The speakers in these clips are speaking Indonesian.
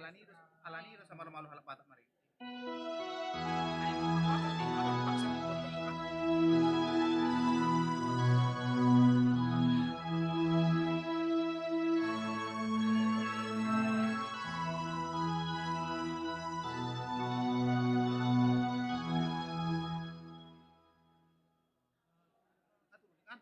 alaniru sama malu halapata mari. Ay mapapasa di mapapaksa di foto mo ka. Aduh, kan?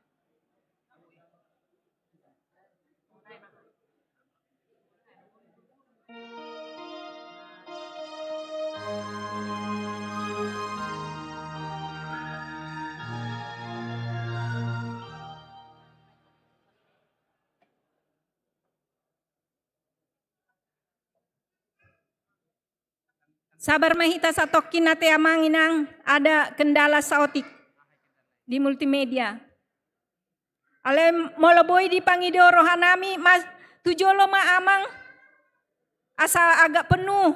Sabar mahita satokin nate amanginang ada kendala saotik di multimedia. Ale moloboi di pangido rohanami mas tujolo ma amang asa agak penuh.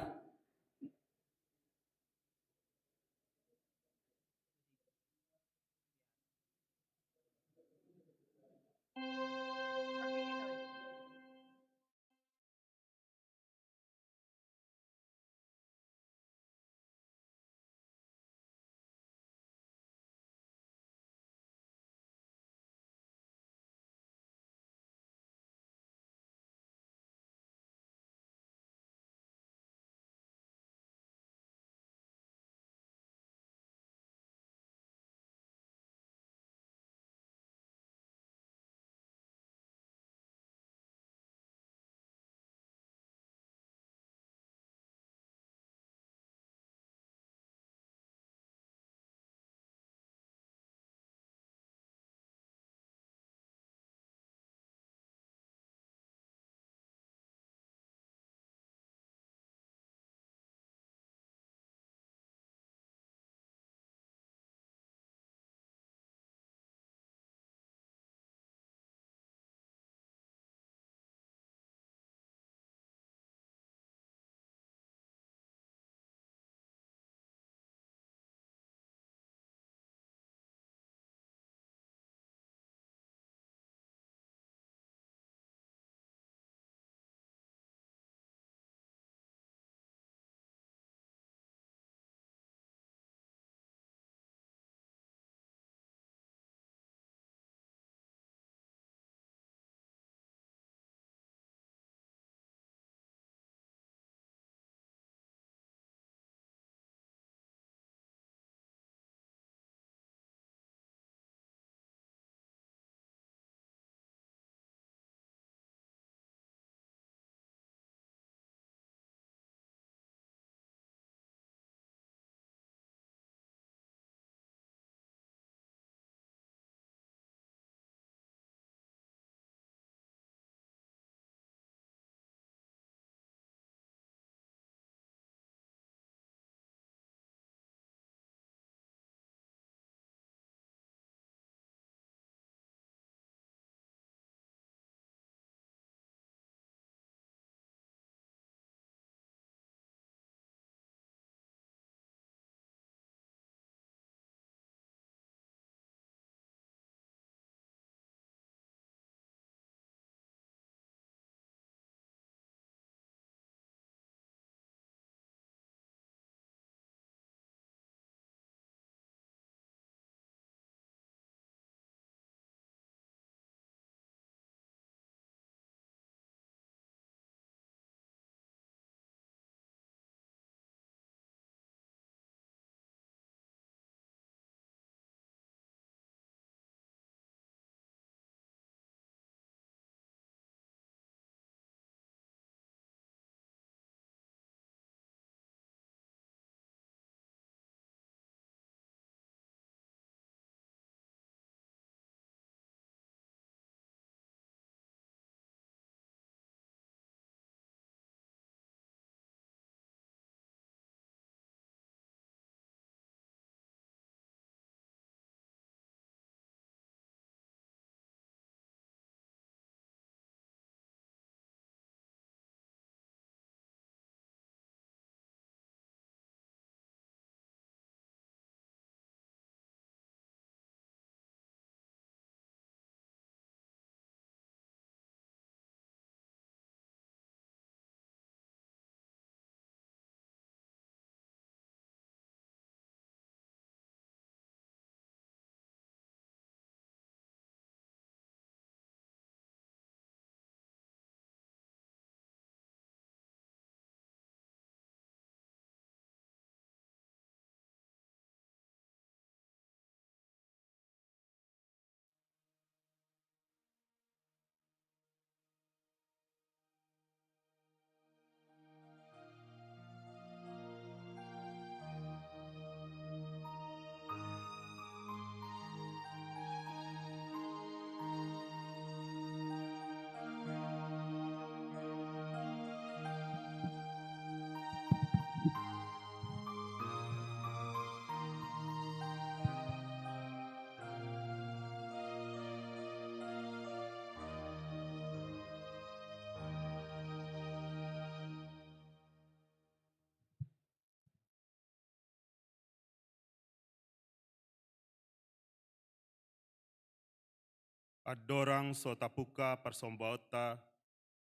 Adorang so tapuka persombauta,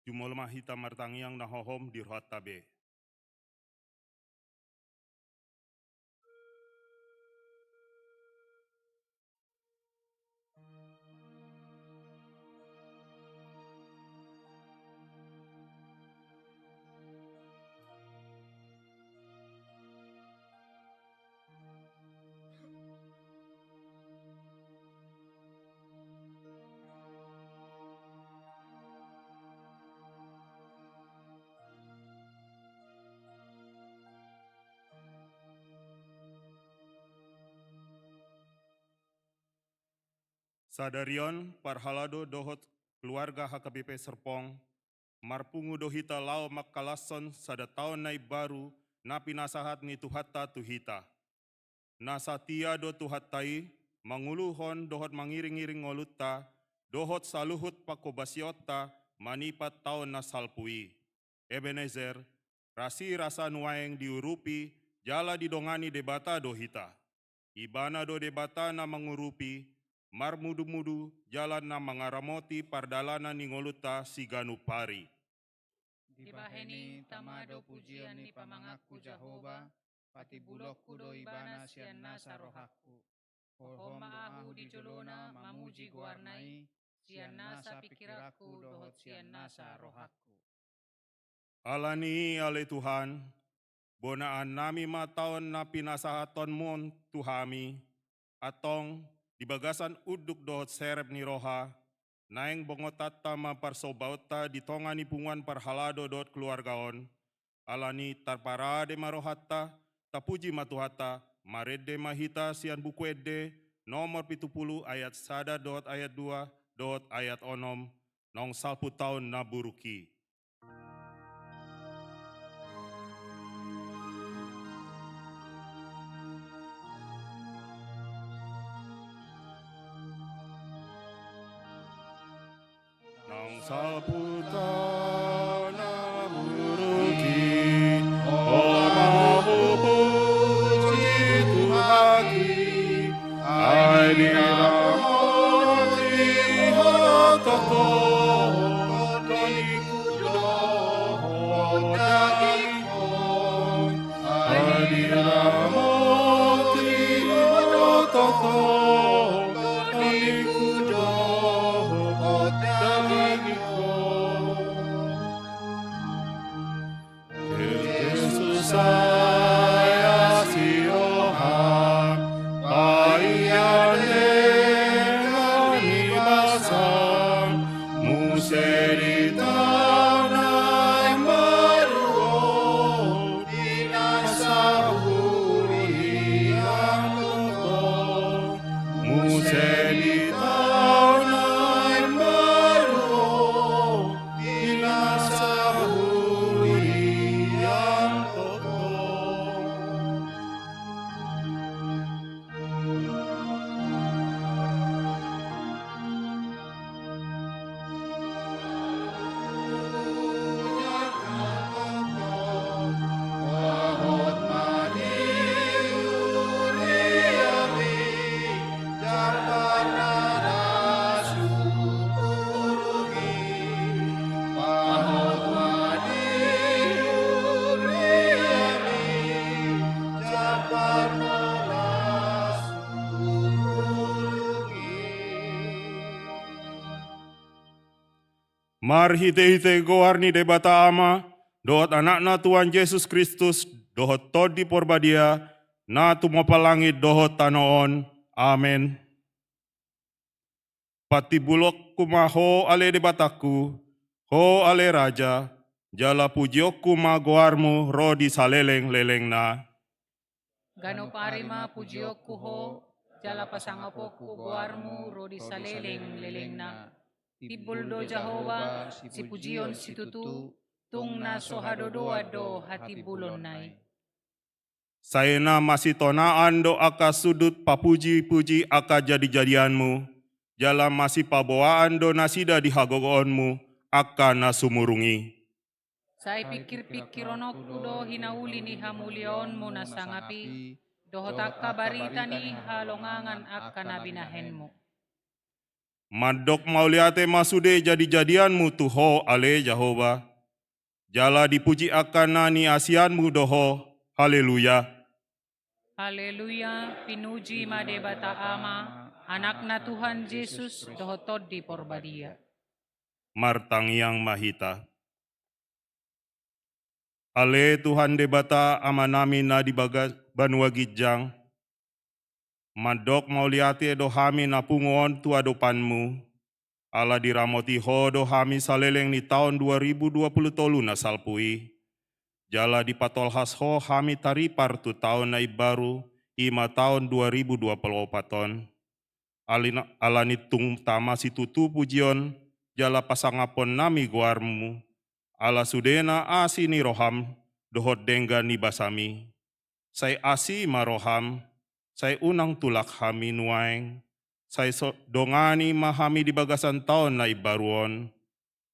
jumolma hita martangiang nahohom di rohatabe. Sadarion parhalado dohot keluarga HKBP Serpong, marpungu dohita lao makalason sada tahun nai baru napi nasahat ni tuhata tuhita. Nasatia do tuhatai, manguluhon dohot mangiring-iring ngoluta, dohot saluhut pakobasiota, manipat tahun nasalpui. Ebenezer, rasi rasa nuaeng diurupi, jala didongani debata dohita. Ibana do debata na mengurupi, mar mudu-mudu jalan na mangaramoti pardalana ningoluta siganu pari. Dibaheni tamado pujian ni pamangaku Jahoba, pati bulokku do ibana sian nasa rohaku. Pohoma ahu di jolona mamuji guarnai, sian nasa pikiraku dohot sian nasa rohaku. Alani ale Tuhan, bonaan nami mataon na pinasahaton mon Tuhami, atong di bagasan uduk dohot serep ni roha, naeng bongotata maparsobauta di tongani punguan parhalado dohot keluargaon, alani tarparade marohata, tapuji matuhata, marede mahita sian bukuede, nomor 70 ayat 1 dohot ayat 2 dohot ayat 6, nong salpu tahun naburuki. Nong salpu tahun naburuki, oh mau puji Tuhaki, ai diramoti hatoko, toniku dohot dagingkon, ai diramoti hatoko, toniku dohot dagingkon. Yesus saya siohan, paiane kami basang, museri tanah baru, dinasahuri yang toko, museri tanah baru, dinasahuri yang toko. Wahot maniuriami, jarpana nasupurugi. Wahot maniuriami, jarpana nasupurugi. Marhite-hite goarni debata ama, dohot anakna Tuhan Yesus Kristus, dohot todi porbadia, na tumapalangit dohot tanoon. Amen. Pati bulok kumaho ale debataku, ho ale raja, jala pujiokku magoarmu rodi saleleng-leleng na. Gano parima pujiokku ho, jala pasangapokku guarmu rodi saleleng lelengna. Tibul do Jahoba, si pujion si tutu, tung na sohadodoa do hati bulon nai. Saena masih tonaan do aka sudut papuji-puji aka jadi-jadianmu, jala masih paboaan do nasida di hagogoonmu, aka nasumurungi. Sai pikir-pikironokku do hinauli ni hamulionmu nasangapi, dohot akka barita ni halongangan akka nabinahenmu. Madok mauliate masude jadi-jadianmu tuho ale Jehova. Jala dipuji akan nani asianmu doho. Haleluya. Haleluya, pinuji madebata ama, anakna Tuhan Yesus dohotod di porbadia. Martangiang mahita. Ale Tuhan debata ama nami na di Banua Gijang. Madok mauliate dohami na pungon tua dopanmu. Ala diramoti ho dohami saleleng ni tahun 2020 na salpui. Jala di patolhas ho hami taripar tu tahun nai baru ima tahun 2024. Alani tung tama si tutu pujion jala pasangapon nami guarmu. Ala sudena asini roham dohot dengga ni basami. Sai asi maroham, sai unang tulak hami nuaeng. Sai dongani mahami di bagasan tahun na ibaruon.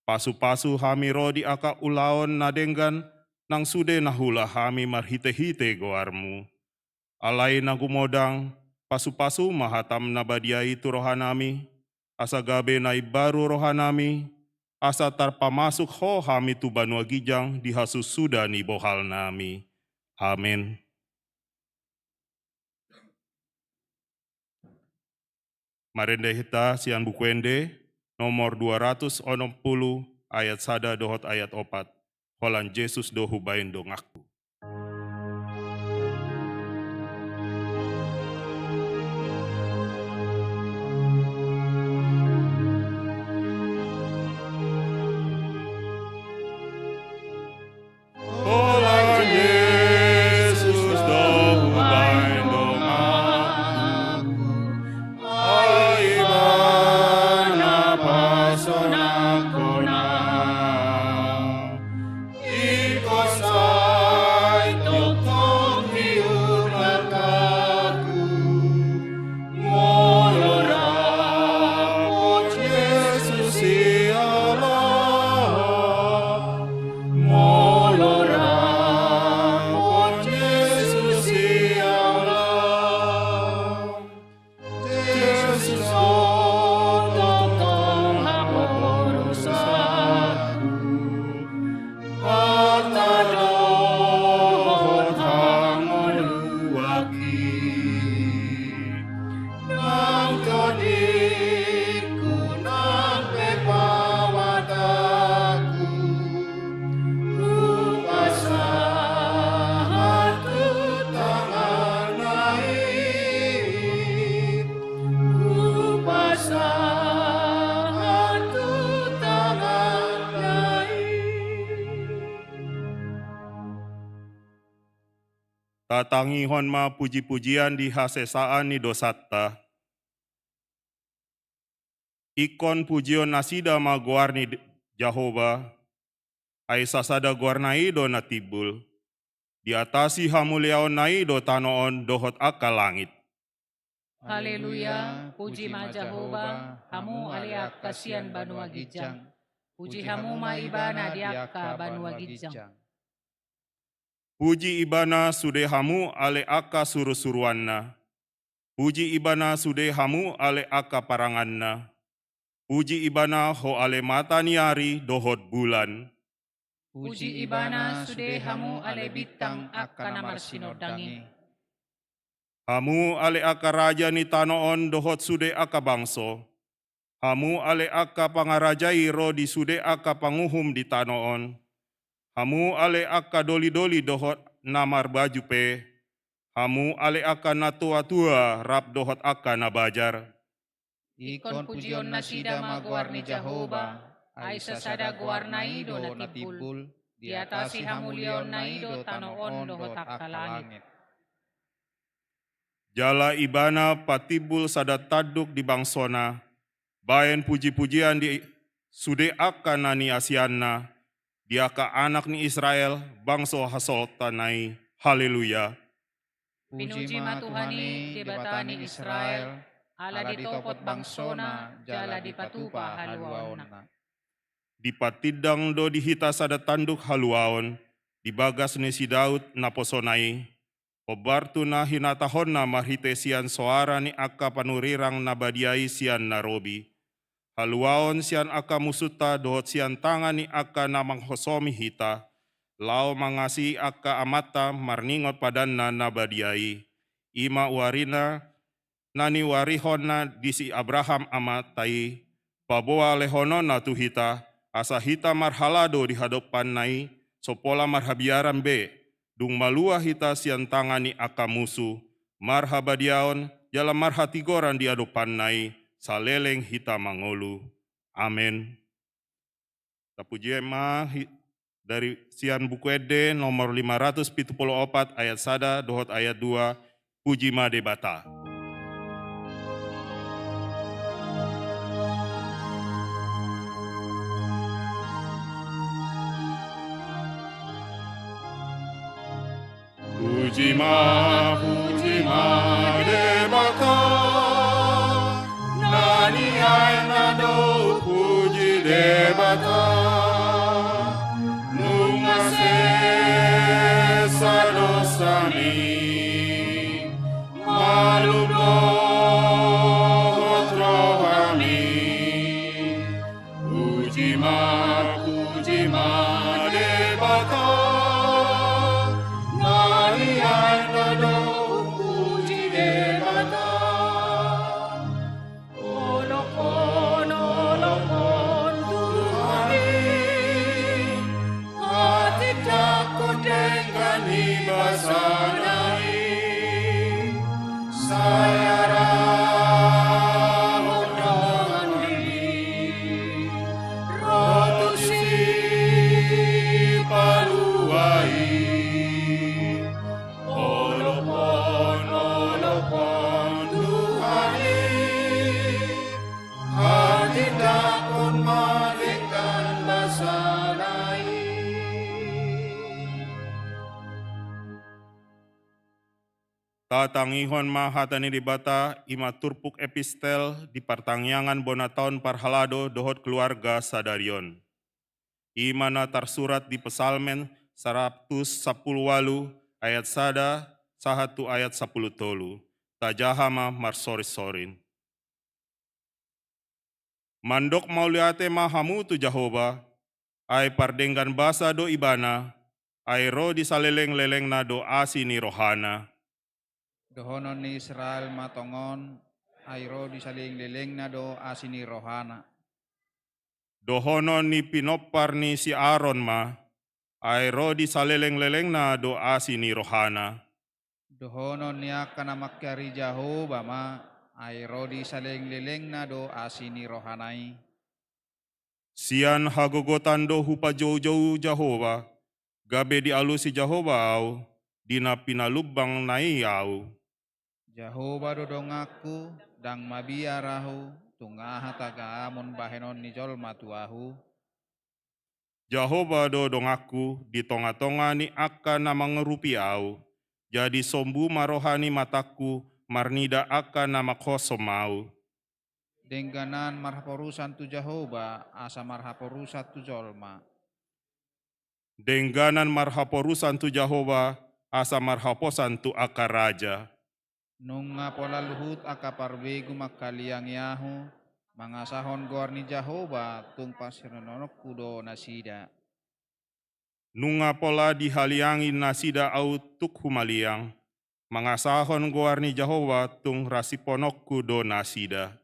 Pasu-pasu hami rodi aka ulaon na denggan nang sude nahula hami marhite-hite goarmu. Alai na gumodang pasu-pasu mahatam na badiai tu rohanami. Asa gabe na ibaru rohanami. Asa tarpamasuk ho hami tu Banua Gijang dihasus suda ni bohal nami. Amin. Marende hita sian bukuende nomor 260 ayat sada dohot ayat 4. Holan Yesus dohu bain dongakku. Holan Yesus dohu bain dongakku. Aibana pasonakona. Ikosai tokong hiunakaku. Molora pon Yesus ialah. Molora pon Yesus ialah. Yesus tokong hamorusaku. Harta dohot hamoluaki. Nang todiku nang pepawataku. Rupasa hatu tangan naik. Rupasa hatu tangan naik. Tatangihon ma puji-pujian di hasesaan ni dosatta. Ikon pujion nasida ma guarni Jehova. Ai sasada guarnai do natibul. Di atasi hamuliaon nai do tanoon dohot aka langit. Haleluya, puji ma Jehova, hamu aliak kasian Banua Gijang. Puji hamu ma ibana diaka Banua Gijang. Puji ibana sude hamu ale aka suru-suruanna. Puji ibana sude hamu ale aka paranganna. Puji ibana ho ale mata niari dohot bulan. Puji ibana sude hamu ale bintang akka namar sinodangi. Hamu ale aka raja ni tanoon dohot sude aka bangso. Hamu ale aka pangarajai ro di sude aka panguhum di tanoon. Hamu ale aka doli-doli dohot namar baju pe. Hamu ale aka natua-tua rap dohot aka nabajar. Ikon pujion nasida ma guarni Jehova, ai sasada guarnai do natibul. Di atasi hamulion nai do tanoon dohot akka langit. Jala ibana patibul sada taduk di bangsona. Bayan puji-pujian di sude aka nani asianna. Diaka anak ni Israel, bangso hasol tanai. Haleluya. Pinuji ma Tuhani, debatani Israel, ala ditopot bangsona, jala dipatupa haluaonna. Dipatidang do dihita sada tanduk haluaon, dibagas ni si Daud naposonai. Obartu na hinatahon na marhite sian soara ni akka panurirang nabadiai sian narobi. Haluaon sian aka musuta dohot sian tangani aka namang hosomi hita. Lao mangasi aka amata marningot padanna nabadiai. Ima warina nani warihona disi Abraham amatai. Paboa lehonona tuhita. Asa hita marhalado di hadapan nai. Sopola marhabiaran be. Dung malua hita sian tangani aka musuh. Marhabadiaon jala marhatigoran di hadapan nai. Saleleng hita mangolu. Amin. Tapuji ema dari sian buku Ede nomor 574 ayat 1 dohot ayat 2 puji ma debata. Puji ma debata. Nani ay nado puji debata. Nungase sadosani. Malublo rohani. Puji ma debata. Nani ay nado puji debata. Tatangihon mahatani dibata ima turpuk epistel di partangyangan bonataon parhalado dohot keluarga sadarion. Imana tarsurat di pesalmen 110 ayat 1 sahatu ayat 10 tolu. Tajahama marsoris-sorin. Mandok mauliate mahamu tu Jahoba, ay pardenggan basa do ibana, ay ro di saleleng-leleng na do asini rohana. Dohonon ni Israel matongon, ayro di saling leleng na do asini rohana. Dohonon ni pinopar ni si Aaron ma, ayro di saleleng-leleng na do asini rohana. Dohonon ni akan amakyari Jahoba ma, ayro di saling leleng na do asini rohanai. Sian hagogotan do hupa jauh-jauh Jahoba, gabe di alusi Jahoba au, dina pinalubang nai au. Jahoba dodong aku, dang mabiarahu, tungaha taga amon bahenon ni jol matuahu. Jahoba dodong aku, di tonga-tonga ni akan nama ngerupi au, jadi sombu marohani mataku, marnida akan nama kosom mau. Dengganan marhaporusan tu Jahoba, asa marhaporusan tu jolma. Dengganan marhaporusan tu Jahoba, asa marhaposan tu akar raja. Nung nga pola luhut akaparbegu makaliang yahu, mangasahon gorni Jahoba tung pasirononok kudo nasida. Nunga pola dihaliangi nasida au tuk humaliang, mangasahon goarni Jahoba tung rasiponokku do nasida.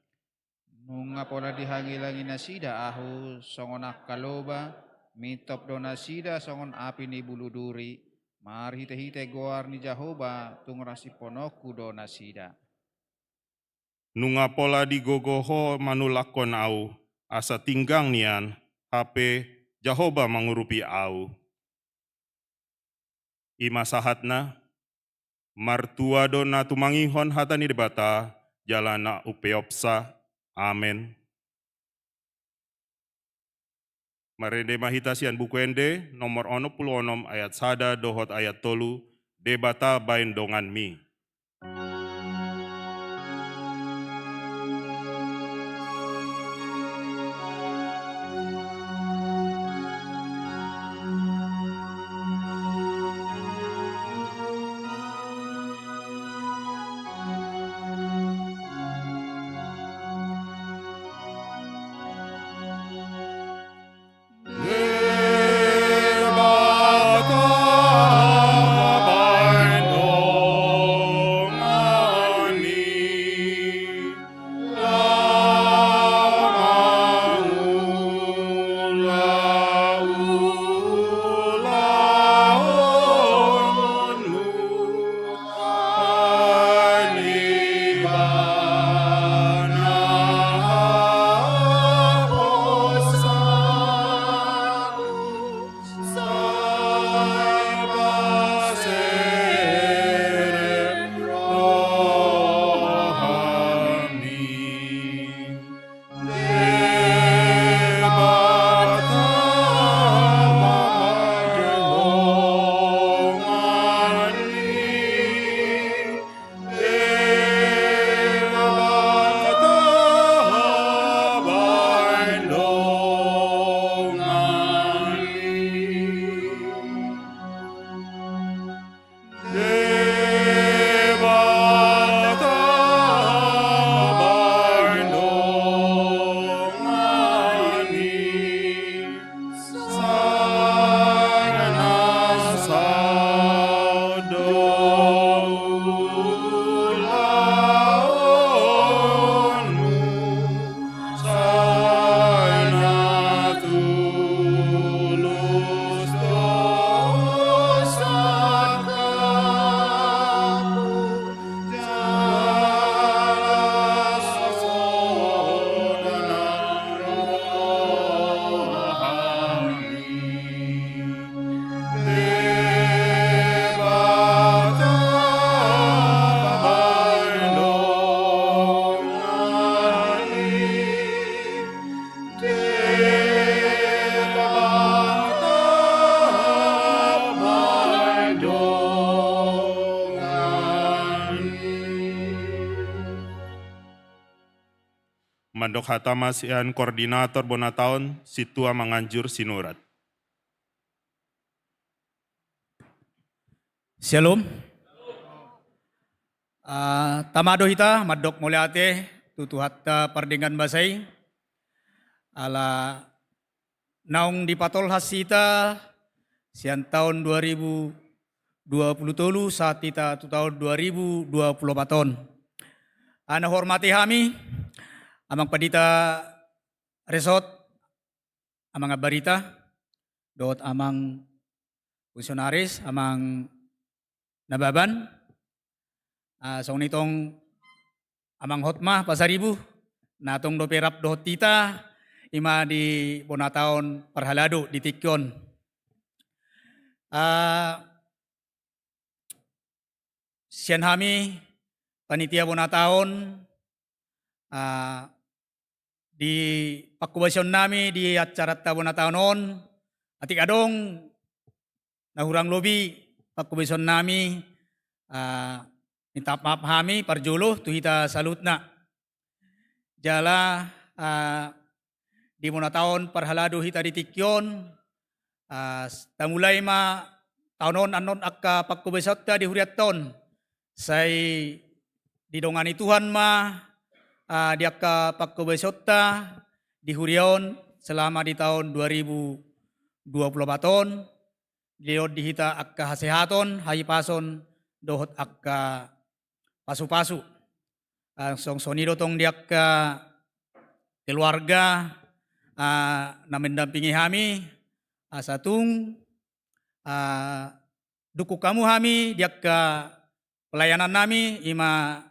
Nung nga pola dihangilangi nasida ahu, songonak kaloba, mitop do nasida songon api ni buluduri, marhite-hite goarni Jahoba tung rasiponokku do nasida. Nunga pola digogoho manulakon au, asa tinggang nian, hape Jahoba mengurupi au. Ima sahatna, martua do na tumangihon hatani debata, jalana upeopsa, amen. Marende mahitasian buku ende, nomor 66 ayat 1 dohot ayat 3, debata bain dongan mi. Mandok hatama sian koordinator bonataon situa manganjur sinurat. Shalom. Tamado hita madok muliate tutuhatta pardingan basay ala naung dipatol hasita sian tahun 2023 saat kita tahun 2024. Ana hormati kami amang padita resort amang barita dot amang fungsionaris amang nababan so nitong amang hotmah pasaribu natong doperap dohot tita ima di bonataon parhalado di Tikyon. Sian kami panitia bonataon di pakubasyon nami di acara bonataon on atik adong nahurang lobi pakubasyon nami minta maaf kami parjolo tuhita salutna jala di bonataon parhalado hita di Tikyon tamulay ma taonon anon akka pakubasyon ta di huriaton say didongani Tuhan ma di akka pagkubesyota di hurion selama di tahun 2024 liod dihita akka hasehaton hayipason dohot akka pasu-pasu song sonido tong di akka keluarga na mendampingi kami satung duku kamu kami di akka pelayanan nami ima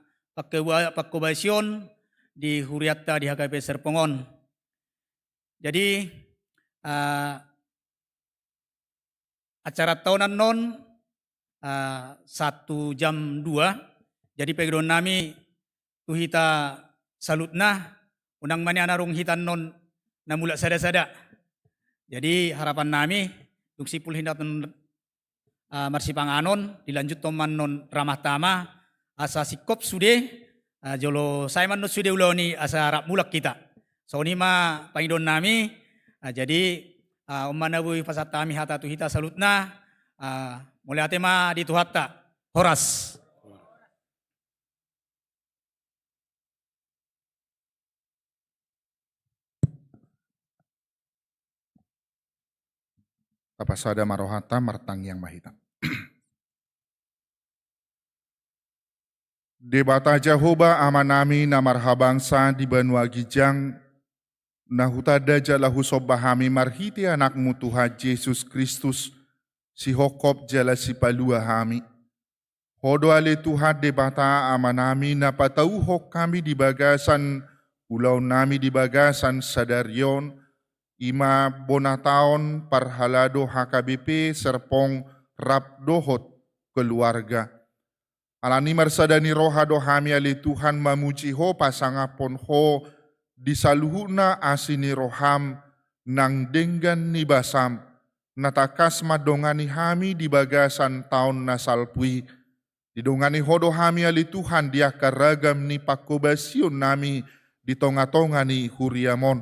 pakubasyon di Huriatta di HKBP Serpongon. Jadi acara tahunan non 1 jam 2. Jadi pegdon nami tuhita salutna unang mani anarung hitan non namula sada-sada. Jadi harapan nami duksipul hindaton marsipang anon dilanjut toman non ramah tama asa sikop sude jolo saiman no sude uloni asa rap mulak kita so ni ma pangidon nami jadi umanabui pasatami hata tu hita salutna mulai atema di tuhatta horas. Tapasada marohata martang yang mahita. Debata Jehovah amanami na marhabangsa di Banua Gijang nahutada jalahu sobbahami marhiti anakmu Tuhan Yesus Kristus si hokop jala si palua hami. Hodo ale Tuhan debata amanami na patauhok kami di bagasan ulau nami di bagasan sadarion ima bonataon parhalado HKBP Serpong rap dohot keluarga. Alani marsadani roha dohami ali Tuhan mamuji ho pasangapon ho disaluhuna asini roham nang denggan ni basam natakas madongani hami di bagasan taon nasalpui didongani ho dohami ali Tuhan dia karagam ni pakobasyon nami di tonga-tonga ni huriamon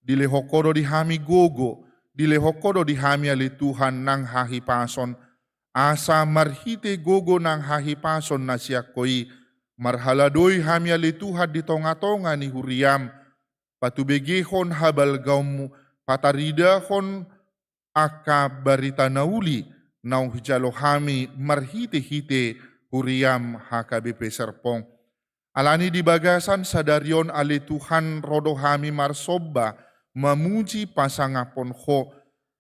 dilehokodo di hami gogo dilehokodo di hami ali Tuhan nang hahipason asa marhite gogo nang hahipason na siya koi marhaladoy hami ali Tuhan di tonga-tonga ni huriam patubegehon habal gaum pataridahon aka barita nauli nau hijalo hami marhite-hite huriam HKBP Serpong alani di bagasan sadarion ali Tuhan rodo hami marsobba memuji pasangapon ho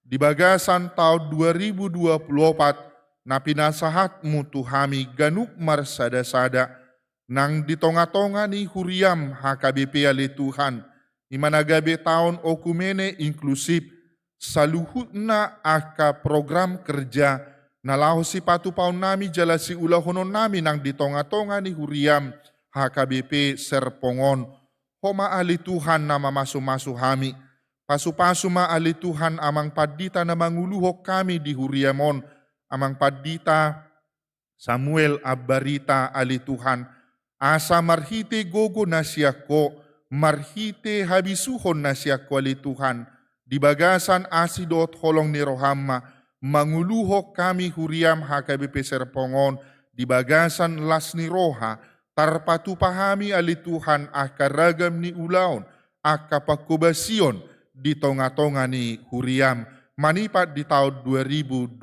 di bagasan tahun 2024 na pinasahatmu Tuhami ganuk marsada-sada nang di tonga-tonga ni huriam HKBP ali Tuhan imanagabe tahun okumene inklusif saluhut na aka program kerja nalahu si patu paun nami jala si ulahonon nami nang di tonga-tonga ni huriam HKBP Serpongon homa ali Tuhan nama masu-masu hami pasu-pasu ma ali Tuhan amang padita na manguluhok kami di huriamon amang padita Samuel Abarita ali Tuhan asa marhite gogo na siya ko marhite habisuhon na siya kuali Tuhan, di bagasan asidot holong ni rohamma, manguluhok kami huriam HKBP Serpongon, di bagasan las ni roha, tarpatupahami ali Tuhan akaragam ni ulaon, akapakubasion di tonga-tonga ni huriam, manipat di tahun 2024.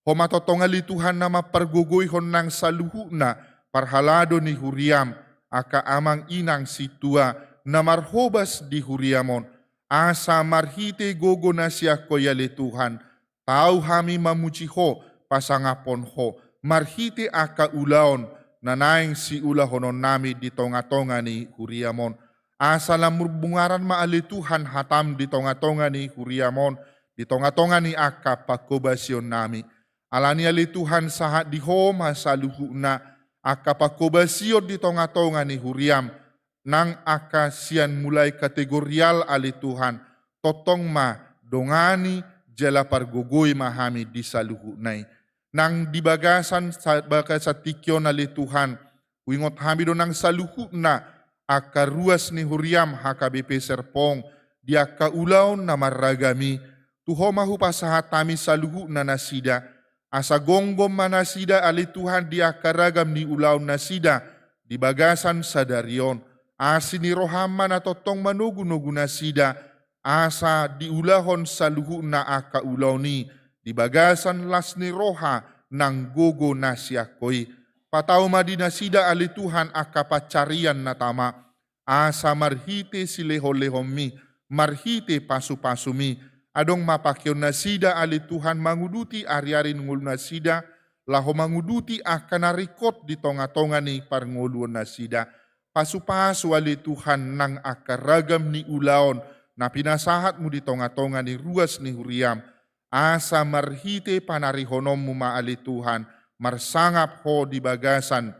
Homatotonga li Tuhan nama pergugoy hon nang saluhu na parhalado ni huriam, aka amang inang situa na marhobas di huriamon, asa marhite gogo na siya koya li Tuhan, tau hami mamujiho pasangapon ho, marhite aka ulaon, nanaing si ulahonon nami di tonga-tonga ni huriamon, asa lamur bungaran maali Tuhan hatam di tonga-tonga ni huriamon, di tonga-tonga ni aka pakobasyon nami, alani ali Tuhan sahat di homa saluhu na, aka pakobasyon di tonga-tonga ni huriam, nang aka sian mulai kategorial ali Tuhan, totong ma dongani jala pargogoy mahami di saluhu nai. Nang dibagasan baka sa tikyon ali Tuhan, wingot hami do nang saluhu na, aka ruas ni huriam HKBP Serpong, di aka ulaw na maragami, tuho mahupasahat tami saluhu na nasida, asa gonggom manasida ali Tuhan di aka ragam ni ulaw nasida, di bagasan sa darion, asi ni rohama na totong manugu-nugu nasida, asa di ulahon saluhu na aka ulaw ni, di bagasan las ni roha nang gogo na siya koy. Pataw madinasida ali Tuhan aka pacarian na tama, asa marhite si leho-lehom mi, marhite pasu-pasu mi, adong mapakyon na sida ali Tuhan manguduti ari-ari ngul na sida, laho manguduti aka narikot di tonga-tonga ni parnguluan na sida, pasu-pasu ali Tuhan nang akaragam ni ulaon, na pinasahat mo di tonga-tonga ni ruas ni huriam, asa marhite panarihonom mo maali Tuhan, marsangap ho di bagasan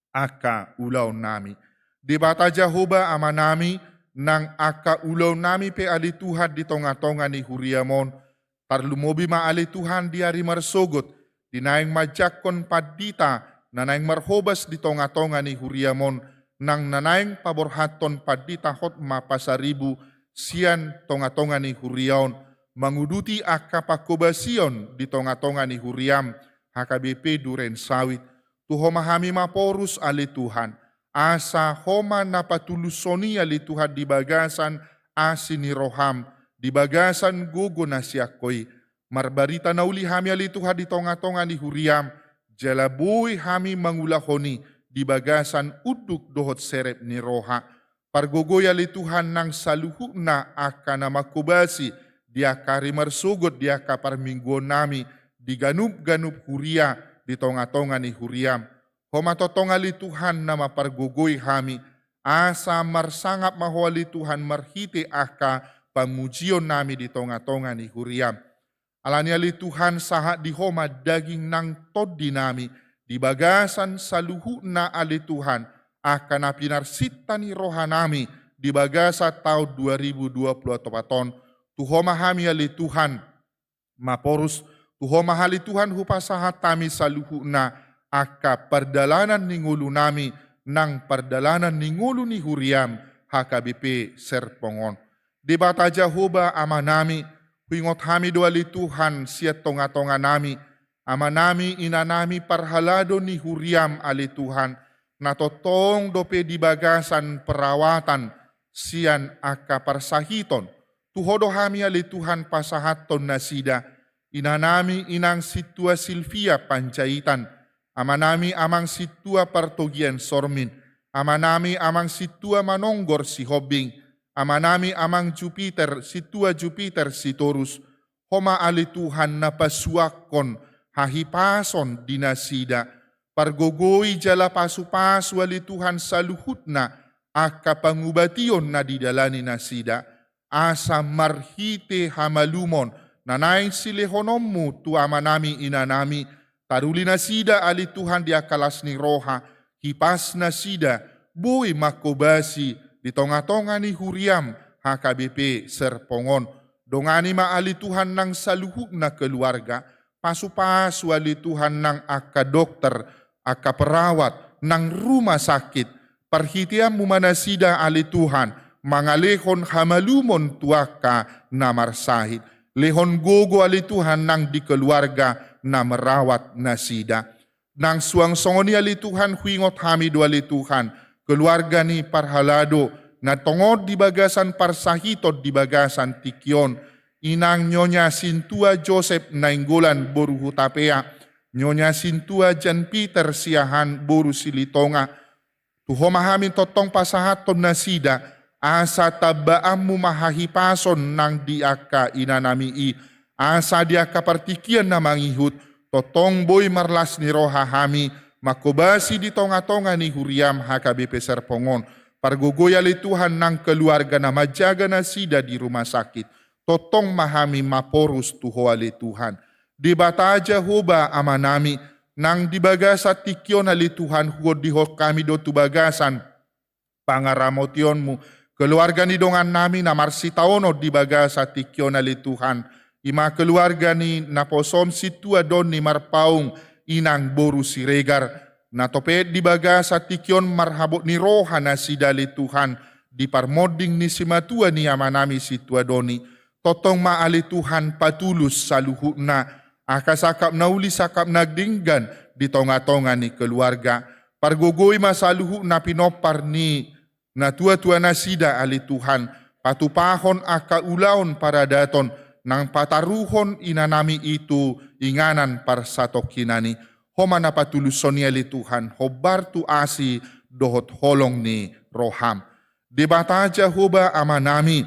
aka ulaw nami. Di bata Jehovah ama nami, nang aka ulaw nami pe ali Tuhan di tonga-tonga ni huriamon, tarlumobi maali Tuhan di ari marsogot, di naing majakon padita, na naing marhobas di tonga-tonga ni huriamon, nang nanaing paborhaton padita hot mapasaribu, sian tonga-tonga ni huriaon, manguduti aka pakobasion di tonga-tonga ni huriam, HKBP Duren Sawit, tuho mahami maporus ali Tuhan, asa homa napatulusoni ali Tuhan di bagasan asi ni roham, di bagasan gugo na siya koy, marbarita na uli hami ali Tuhan di tonga-tonga ni huriam, jalaboy hami mangulahoni, di bagasan uduk dohot serep ni roha, pargogoy ali Tuhan nang saluhu na aka na makubasi, dia kari marsugot dia kapar minggu nami, di ganup-ganup huria, di tonga-tonga ni huriam. Homatotonga li Tuhan na mapargogoy hami, asa marsangap mahwali Tuhan marhite aka pamujion nami di tonga-tonga ni huriam. Alani ali Tuhan sahat di homa daging nang toddi nami, di bagasan saluhu na ali Tuhan, aka na pinarsita ni roha nami, di bagasa tahun 2024, tuho mahami ali Tuhan, maporus tuho mahali Tuhan hupasahat tami saluhu na, aka perdalanan ni ngulu nami, nang perdalanan ni ngulu ni huriam, HKBP Serpongon. Di bata Jehovah ama nami, huingot hami doa li Tuhan siya tonga-tonga nami, ama nami ina nami parhalado ni huriam ali Tuhan, na totong dope di bagasan perawatan, sian aka parsahiton, tuhodo hami ali Tuhan pasahaton na sida, ina nami inang situa Silvia Pancaitan, ama nami amang situa Partogian Sormin, ama nami amang situa Manonggor si Hobing, ama nami amang Jupiter, situa Jupiter si Taurus, homa ali Tuhan na pasuakon, hahipason dinasida, pargogoy jala pasu-pasu ali Tuhan saluhut na, aka pangubation na didalani nasida, asa marhite hamalumon, nanaing silehonommu tu ama nami ina nami, taruli na sida ali Tuhan di akalas ni roha, hipas na sida, boy makobasi, di tonga-tonga ni huriam, HKBP Serpongon, dongani maali Tuhan nang saluhuk na keluarga, pasu-pasu ali Tuhan nang aka dokter, aka perawat, nang rumah sakit, Parhitiam mumanasida ali Tuhan, mangalehon hamalumon tuaka na marsahid. Lehon gogo ali Tuhan nang di keluarga na merawat nasida. Nang suang songoni ali Tuhan huingot hamidu ali Tuhan, keluarga ni parhalado, na tongod di bagasan parsahitot di bagasan tikyon, inang Nyonya Sintua Joseph nainggolan boru hutapea, Nyonya Sintua Jan Peter siahan boru silitonga, tuho mahamin totong pasahaton na sida, asa tabaamu mahahipason nang diaka inanamii, asa diaka partikian na mangihut, totong boy marlas ni roha hami, makobasi di tonga-tonga ni Huriam HKBP Serpongon, pargugoya li Tuhan nang keluarga na majaga na sida di rumah sakit, totong mahami maporus tuho ali Tuhan. Di bata Jehovah amanami, nang dibagasa tikyon ali Tuhan huod dihok kami do tubagasan, pangaramotionmu, keluarga ni dongan nami na marsitaono dibagasa tikyon ali Tuhan, ima keluarga ni naposom situa don ni marpaung, inang boru siregar, na topet dibagasa tikyon marhabot ni roha na sidali Tuhan, di parmoding ni simatua ni amanami situa doni, totong maali Tuhan patulus sa luhut na, akasakap na uli sakap nagdinggan di tonga-tonga ni keluarga, pargogoy masaluhut na pinopar ni na tua-tua na sida ali Tuhan, patupahon akaulaon para daton, nang pataruhon inanami itu inganan parsatok kinani, homa na patuluson ni ali Tuhan, hobar tu asi dohot holong ni roham. Debata Jehovah amanami,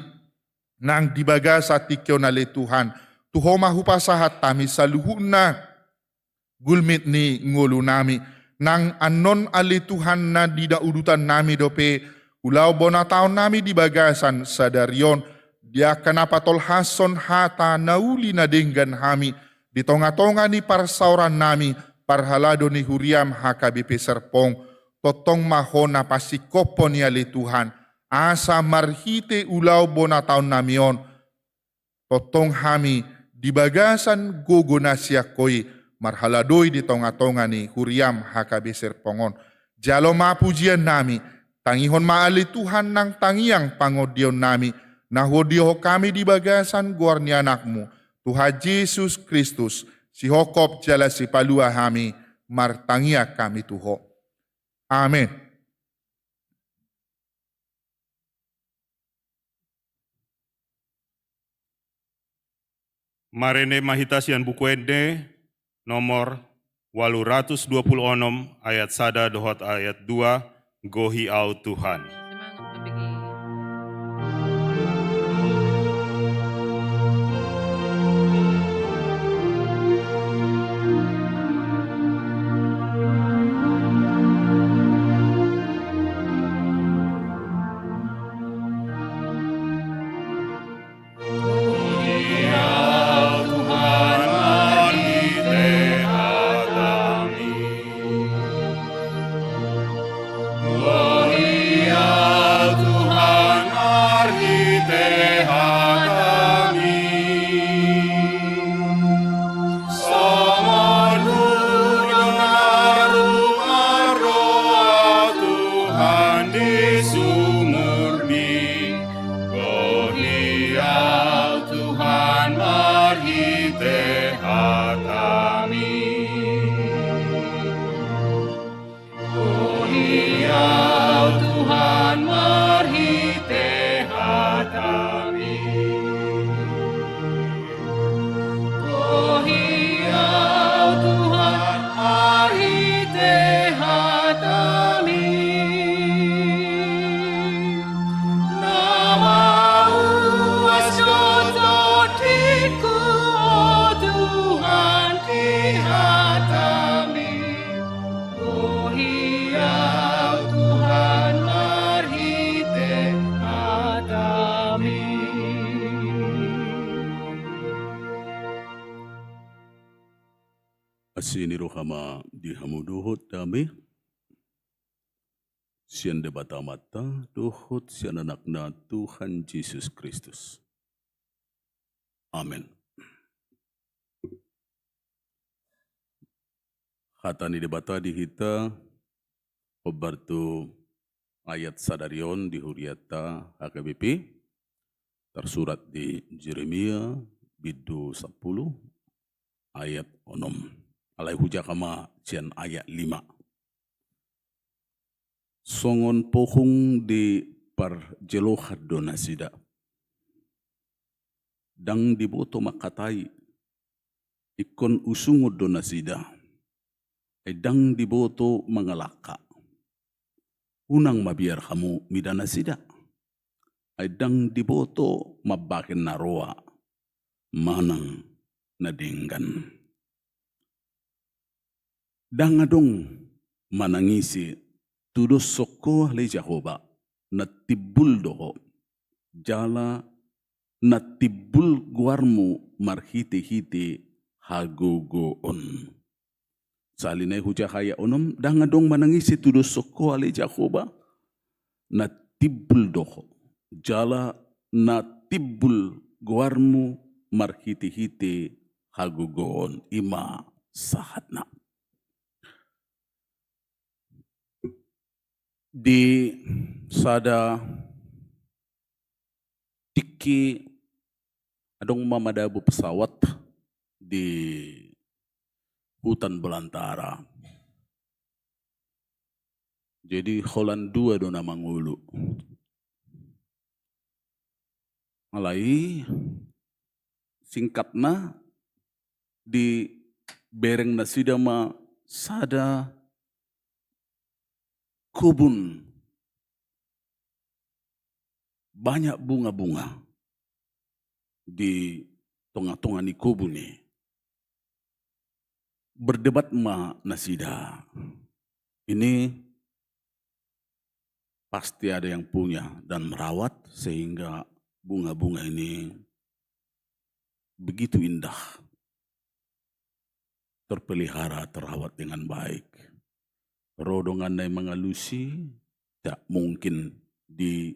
nang dibagasa tikyon ali Tuhan, tuhoma hupasahat tami sa luhut na gulmit ni ngulu nami, nang anon ali Tuhan na didaudutan nami dope, ulau bona taon nami dibagasan sadarion, dia kanapatol hason hata nauli na denggan hami, di tonga-tonga ni parsauran nami, parhalado ni Huriam HKBP Serpong, totong mahona pasikopo ni ali Tuhan, asa marhite ulau bona taon namion, totong hami dibagasan gogo na siakoi, marhaladoy di tonga-tonga ni Huriam HKB Serpongon. Jalo mapujian nami, tangihon maali Tuhan nang tangiang pangodion nami, nahodioh kami di bagasan guarni anakmu, Tuhan Yesus Kristus, si hokop jala si palua hami, martangia kami tuho. Amin. Marene mahitasian buku ende nomor 826 ayat 1 dohot ayat 2 gohi au Tuhan. Semangat mabigi. Asini rohama dihamuduhut dami. Sian debata mata duhut sian anakna Tuhan Yesus Kristus. Amin. Hatani debata dihita obartu ayat sadarion di Huriata HKBP tersurat di Jeremia bidu 10 ayat 6. Alai huja kama cian ayat 5. Songon pohong di parjelohad donasida. Dang diboto makatai ikon usungod donasida. Dang diboto mangalaka. Unang mabiar kamu midanasida. Dang diboto mabakin naroa. Manang nadinggan. Dang adong manangisi tudos soko le Jehovah natibul doho jala natibul guarmu marhite-hite hagogoon. Salinay huja kaya onom dang adong manangisi tudos soko le Jehovah natibul doho jala natibul guarmu marhite-hite hagogoon ima sahatna. Di sada tiki adong mamadabu pesawat di hutan belantara. Jadi Holland 2 dona mangulu. Malai singkatna di bereng nasidama sada kebun banyak bunga-bunga di tengah-tengah ni kebun ni. Berdebat ma nasida. Ini pasti ada yang punya dan merawat sehingga bunga-bunga ini begitu indah. Terpelihara, terawat dengan baik. Rodongan na mangalusi, tak mungkin di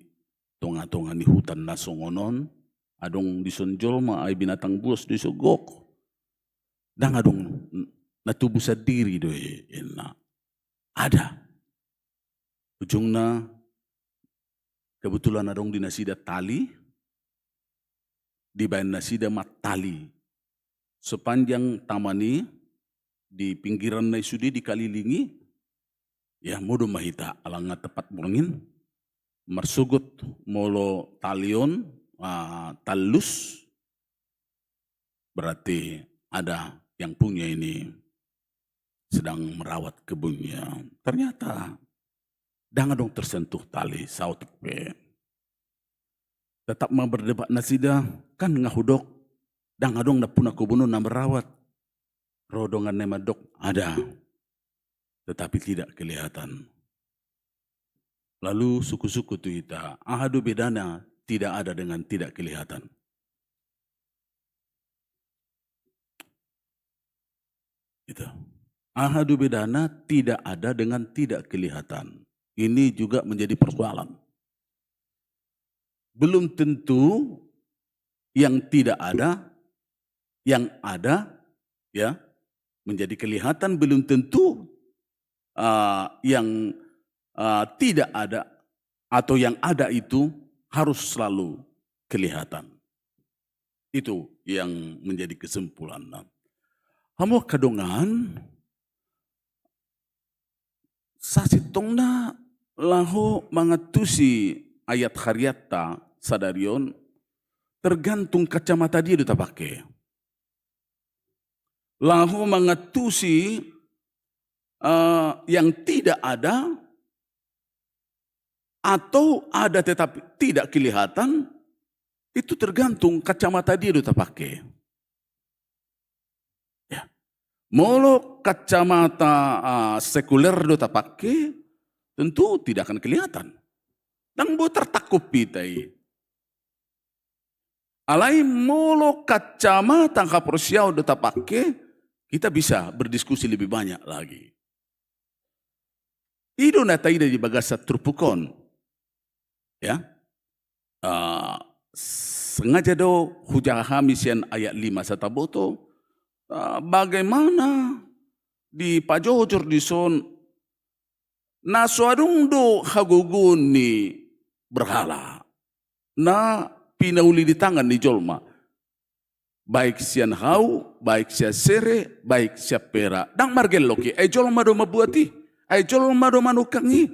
tonga-tonga ni hutan nasongonon, adong disonjol ma ay binatang buas di sugok. Dang adong natubo sa diri doy na. Ada. Ujung na kebetulan adong dinasida tali, di bayan nasida matali. Sepanjang tamani di pinggiran na isudi dikalilingi, ya modo mahita alang nga tepat burungin marsugot molo talion talus berarti ada yang punya ini sedang merawat kebunnya. Ternyata dang dong tersentuh tali sautik pe. Tetap mau berdebat nasida kan ngahudok dang adong na puna kebunun na merawat. Rodongan nemadok ada. Tetapi tidak kelihatan. Lalu suku-suku Tuhita, ahadu bedana tidak ada dengan tidak kelihatan. Itu. Ahadu bedana tidak ada dengan tidak kelihatan. Ini juga menjadi persoalan. Belum tentu yang tidak ada, yang ada, ya menjadi kelihatan belum tentu. Yang tidak ada atau yang ada itu harus selalu kelihatan. Itu yang menjadi kesimpulan. Hamo kadongan sasitongna laho mangatusi ayat haryata sadarion tergantung kacamata dia kita pakai. Laho mangatusi yang tidak ada atau ada tetapi tidak kelihatan, itu tergantung kacamata dia kita pakai. Ya. Molo kacamata sekuler kita pakai, tentu tidak akan kelihatan. Dan bu tertakup pitai. Alai molo kacamata kaprosiau kita pakai, kita bisa berdiskusi lebih banyak lagi. Ido na tayo di bagasa trupukon. Ya. Sengaja do hujahami sian ayat 5 sa taboto. Bagaimana di pajojor di son Na suadung do hagogon ni berhala. Na pinauli di tangan ni jolma. Baik sian hau, baik sia sere, baik sia pera. Dang margel loki, jolma do mabuati, jolma do manukangi.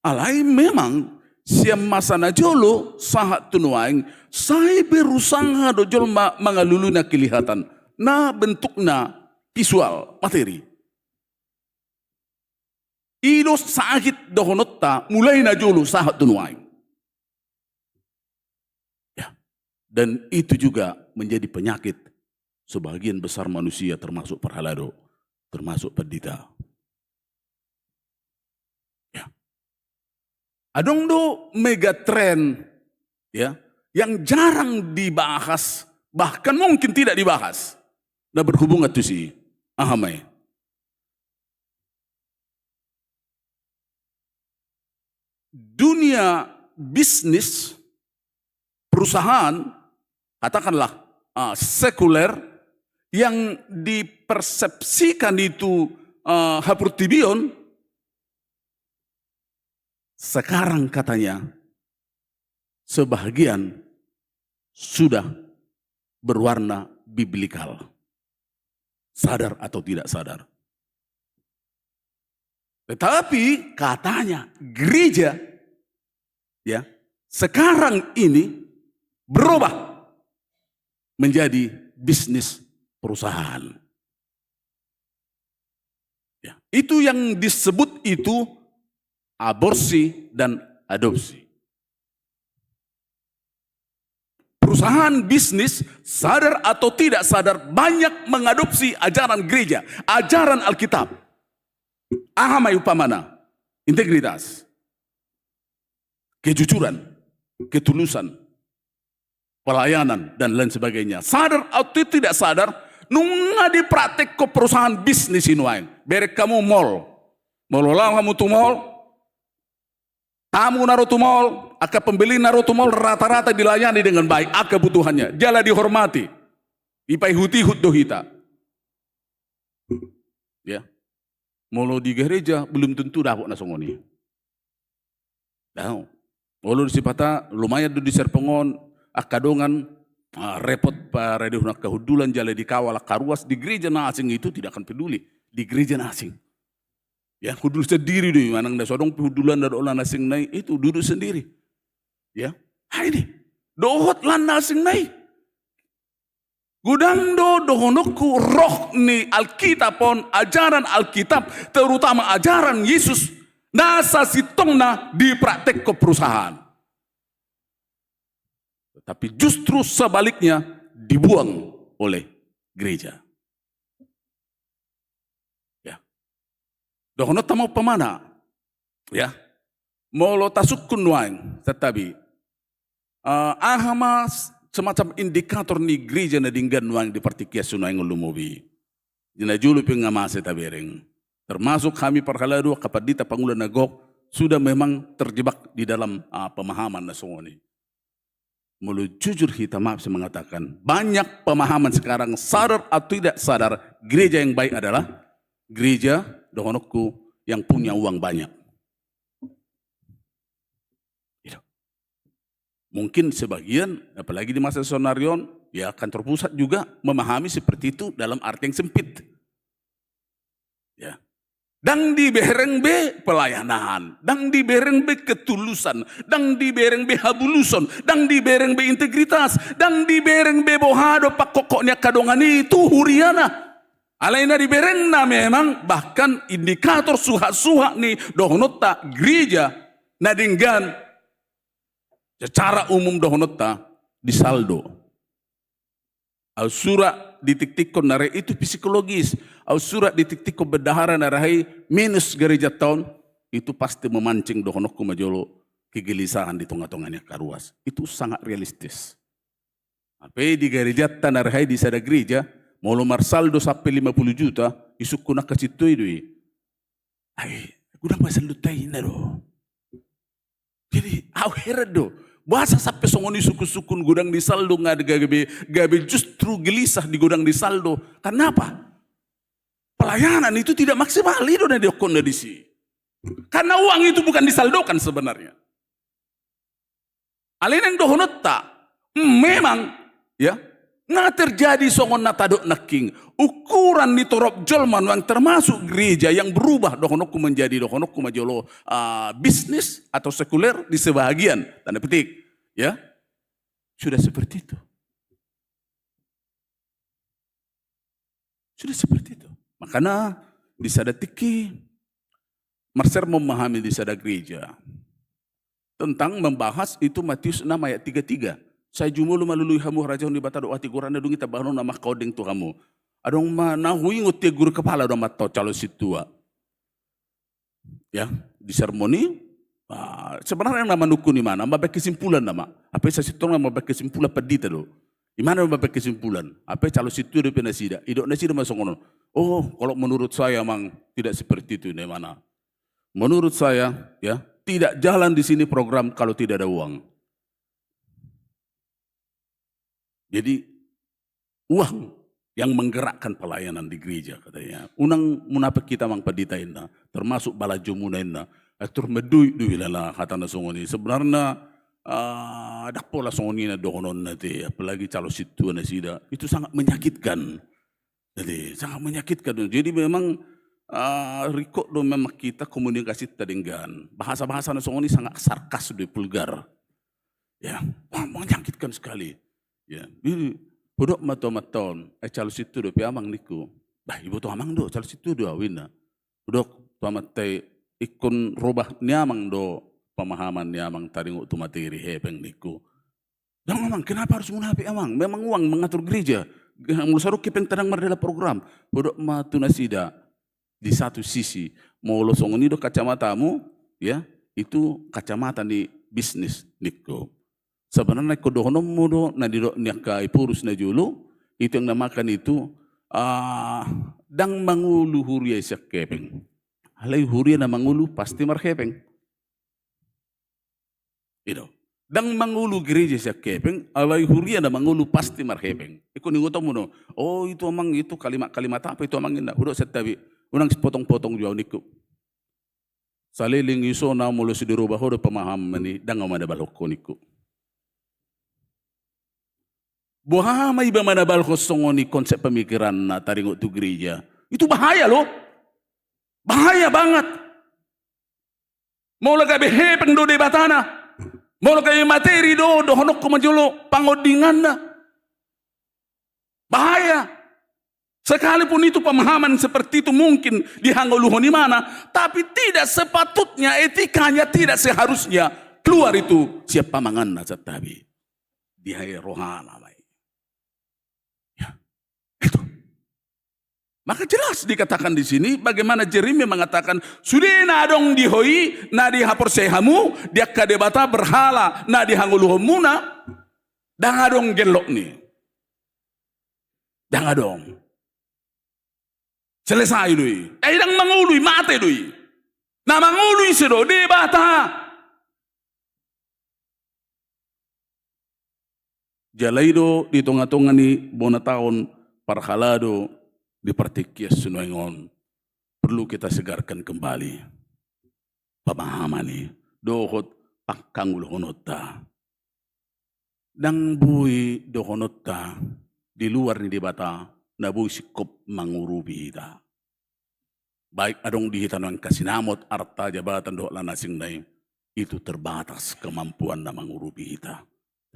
Alai memang siam masa na jolo sahat tunuaing, saya berusaha do jolma mangaluluna kelihatan. Na bentukna visual, materi. Ido sakit dohonotta mulai na jolo sahat tunuaing. Dan itu juga menjadi penyakit sebagian besar manusia termasuk perhalado, termasuk pendeta. Ya. Adong do megatrend ya, yang jarang dibahas, bahkan mungkin tidak dibahas. Nah berhubungan tuh sih, ahamai. Dunia bisnis, perusahaan, katakanlah sekuler yang dipersepsikan itu hapurtibion, sekarang katanya sebahagian sudah berwarna biblikal. Sadar atau tidak sadar. Tetapi katanya gereja ya sekarang ini berubah menjadi bisnis perusahaan. Ya, itu yang disebut itu aborsi dan adopsi. Perusahaan bisnis sadar atau tidak sadar banyak mengadopsi ajaran gereja, ajaran Alkitab. Ahamai upamana, integritas, kejujuran, ketulusan, pelayanan dan lain sebagainya. Sadar atau tidak sadar, nunga di praktek ke perusahaan bisnis inuain. Berek kamu mall, mololang kamu tu mall, tamu naruh tu mall, aka pembeli naruh tu mall rata-rata dilayani dengan baik, aka kebutuhannya, jala dihormati, ipai huti-hut dohita. Ya, molo di gereja belum tentu dapat nasongoni. Tahu, molo di sipata lumayan di serpengon. Akadongan repot para dehuna kehudulan jala dikawal karuas di gereja na asing itu tidak akan peduli di gereja na asing. Ya kudul sendiri deh manang da sodong pehudulan dari orang asing nai itu duduk sendiri. Ya, hai ini dohot lan asing nai. Gudang dohonoku roh ni Alkitab pon ajaran Alkitab terutama ajaran Yesus nasa sitongna di praktek ke perusahaan. Tapi justru sebaliknya dibuang oleh gereja. Ya. Dohono tamu pemana? Ya. Molo tasukun wain tetapi ahama semacam indikator ni gereja na dinggan wang di partikia sunai ngulumobi. Jina julu pengamase tabereng. Termasuk kami perhaladu kapadita pangulan nagok sudah memang terjebak di dalam pemahaman na songoni. Mulu jujur kita maaf saya mengatakan banyak pemahaman sekarang sadar atau tidak sadar gereja yang baik adalah gereja dohonokku yang punya uang banyak. Mungkin sebagian apalagi di masa sonarion ya akan terpusat juga memahami seperti itu dalam arti yang sempit. Ya. Dang di bereng be pelayanan, dang di bereng be ketulusan, dang di bereng be habuluson, dang di bereng be integritas, dang di bereng be bohado pak kokoknya kadongan itu huriana. Alaina di bereng na memang bahkan indikator suha-suha nih dohonota gereja nadinggan secara umum dohonota di saldo. Al-surah ditik-tikon nare itu psikologis. Al-surah ditik-tikon berdahara narahai minus gereja tahun. Itu pasti memancing dohonokku majolo kegelisahan di tengah-tengahnya karuas. Itu sangat realistis. Apa di gereja tanarahai di sada gereja. Mau lomar saldo sampai 50 juta. Isuk kuna kasitu itu. Ay, gudang pasal lutai naro. Jadi, heran do. Bahasa sampai songoni suku-sukun gudang di saldo nggak ada gabe justru gelisah di gudang di saldo. Kenapa? Pelayanan itu tidak maksimal itu dan diokon dari si. Karena uang itu bukan disaldokan sebenarnya. Alineng dohonot tak, memang ya, nah terjadi songon natadok naking. Ukuran di torop jolman yang termasuk gereja yang berubah dohonokku menjadi dohonokku majolo bisnis atau sekuler di sebahagian, tanda petik, ya, sudah seperti itu. Sudah seperti itu. Makanya di sada tiki, Marser memahami di sada gereja tentang membahas itu Matius 6 ayat 33. Saya jumulu malului hamu rajaun di bata doa tigurana dungi tabahno nama kodeng tu hamu. Adong manahui ngote guru kepala do matto calo situa. Ya, di sermoni sebenarnya yang nama nukun di mana? Mabek kesimpulan nama. Apa saya situ mabek kesimpulan pedita do. Di mana mabek kesimpulan? Apa calo situ do penasida. Idok nasida masuk ngono. Oh, kalau menurut saya mang tidak seperti itu di mana? Menurut saya, ya, tidak jalan di sini program kalau tidak ada uang. Jadi uang yang menggerakkan pelayanan di gereja katanya. Unang munapek kita mang paditainna, termasuk balajo munainna, atur medui lala kata nasongoni. Sebenarnya ada pola songoni na dokonon nate, apalagi calo situ na sida, itu sangat menyakitkan. Jadi sangat menyakitkan. Jadi memang Riko do memang kita komunikasi tadinggan. Bahasa-bahasa nasongoni sangat sarkas do vulgar. Ya, menyakitkan sekali. Ya, ini bodok maton calo situ do piamang niku. Bah, ibu tu amang do calo situ do awina. Bodok tu amatai ikon robah niamang do pemahaman niamang taringu tu materi hepeng niku. Yang memang kenapa harus munafi amang? Memang uang mengatur gereja. Mulusaruk kipeng tenang merdela program. Bodok matunasida. Di satu sisi mau losong ini do kacamatamu, ya itu kacamata di bisnis niko. Sebenarnya kodohonom mudo na di do nyaka ipurus na julu itu yang namakan itu dang mangulu huria isyak kepeng. Halai huria na mangulu pasti markepeng. Itu. Dang mangulu gereja isyak kepeng, alai huria na mangulu pasti markepeng. Iku ningoto muno. Oh itu amang itu kalimat apa itu amang indah. Udah setabi. Unang potong-potong jauh niku. Saliling iso na mulo si dirubah do pemahaman ni dang amada baloko niku. Buah iba mana balko songoni konsep pemikiran na taringo tu gereja. Itu bahaya loh. Bahaya banget. Mau lagi hepeng do debatana. Mau lagi materi do honok kumajolo pangodingan na. Bahaya. Sekalipun itu pemahaman seperti itu mungkin dihangoluhon di mana, tapi tidak sepatutnya, etikanya tidak seharusnya keluar itu siapa mangan tapi di hari rohana. Ya, itu. Maka jelas dikatakan di sini bagaimana Jeremia mengatakan sudah nadong dihoi na dihapor sehamu dia kadebata berhala na dihangoluhon muna dangadong gelok nih. Dangadong. Selesai doi. Dang mangului mate doi. Na mangului sedo debata. Jalaido di tonga-tonga ni bona tahun parhalado di pertikias sunoingon. Perlu kita segarkan kembali. Pemahaman ni. Dohot pakangul honota. Dang bui dohonota di luar ni debata. Nabuy sikop mangurubi ita. Baik adong dihitan ng kasinamot, arta, jabatan, doh lanasing na itu terbatas kemampuan na mangurubi ita.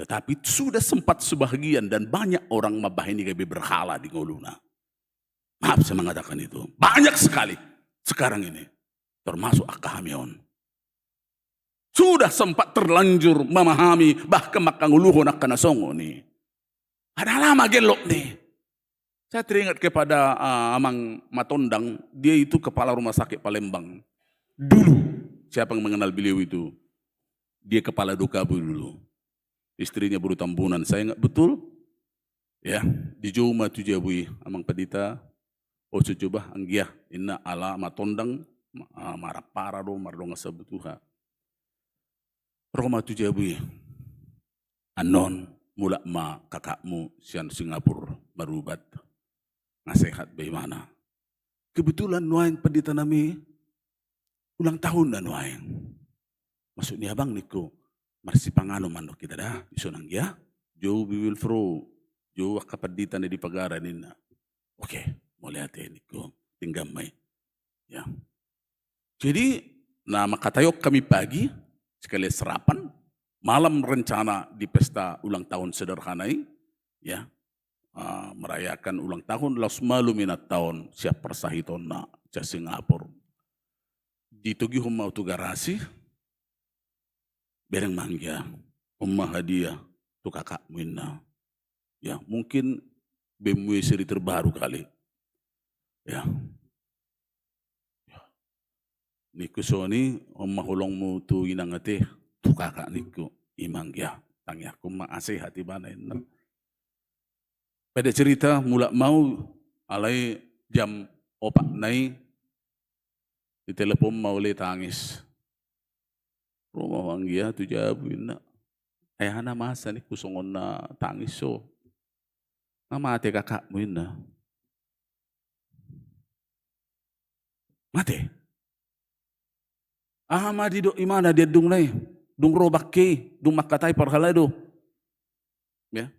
Tetapi sudah sempat sebahagian dan banyak orang mabahini gabi berhala di ngoluna. Maaf saya mengatakan itu. Banyak sekali sekarang ini. Termasuk akahamion. Sudah sempat terlanjur memahami bahkan makanguluhon akanasongo ni. Ada lama gelok nih. Saya teringat kepada Amang Matondang, dia itu kepala rumah sakit Palembang. Dulu, siapa yang mengenal beliau itu? Dia kepala Dukabu dulu. Istrinya baru tambunan, saya ingat betul. Ya, di Joma Tujabui, Amang Padita, coba anggiah, inna ala Matondang, marapara do, mardonga sabutuha. Roma Tujabui, anon, mula ma kakakmu sian Singapura marubat. Nasehat bagaimana? Kebetulan nuain pendeta nami ulang tahun na nuayang. Masuk ni abang niko, marsi pangano man kita dah, iso nang ya, jo will throw, jo kapaditan na di pagara nina. Oke, mulai ate niko, tinggal may. Ya. Jadi, na makatayok kami pagi, sekali serapan, malam rencana di pesta ulang tahun sederhanai, ya, merayakan ulang tahun laus malu minat tahun siap persahiton na ca Singapura. Ditugi humau tu garasi, bereng mangga, umma hadiah tu kakak minna. Ya, mungkin BMW seri terbaru kali. Ya. Niku soni umma hulong mu tu inangate tu kakak niku imang ya. Tangi aku maasih hati banain. Pada cerita mula mau alai jam 4 nai di telepon mau le tangis. Rumah wanggia tu jabuin na. Ayana masa ni kusongon na tangis so. Mate kakakmu ina. Mate. Madi do imana dia dung nai. Dung robak ke, dung makatai parhalado. Ya.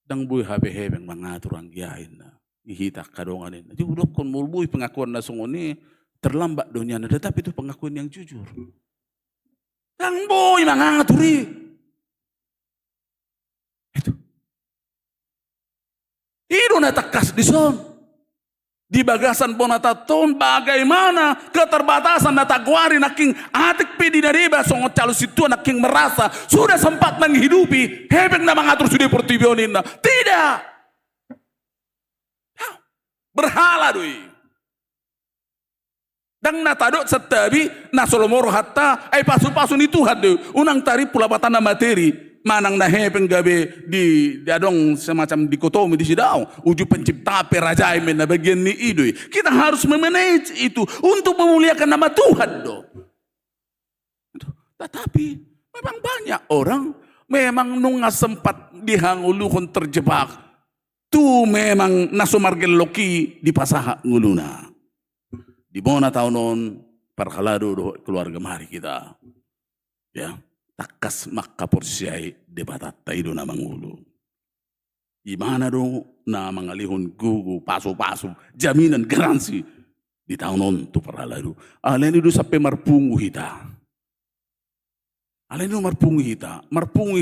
Dang buy habe-habe mengatur ang giyain na. Ihita kadongan na. Di udok kon mulbuy pengakuan na sungoni terlambat dunia na. Tetapi itu pengakuan yang jujur. Dang buy mengaturi. Itu. Itu na takas di son. Di bagasan bonataton bagaimana keterbatasan na tagwari naking atik pidi dari basong calo situ naking merasa sudah sempat menghidupi hebeng na mengatur sudah pertibionin na tidak berhala doi dang natadok setabi na solomoro hatta ay pasu-pasu ni Tuhan doi unang tari pula batana materi manang na hebeng gabe di adong semacam dikotomi di sidau uju pencipta perajai men na bagian ni idoi kita harus memanage itu untuk memuliakan nama Tuhan do. Tetapi memang banyak orang memang nunga sempat dihangulukon terjebak tu memang nasumargel loki di pasaha nguluna di bona tahunon parhalado keluarga mari kita ya takas makaporsiay debatat tayo na mangulo. Imana do na mangalihon gugu paso-paso jaminan garansi di taonon tu paralado. Alen itu sampai marpungu hita. Alen itu marpungu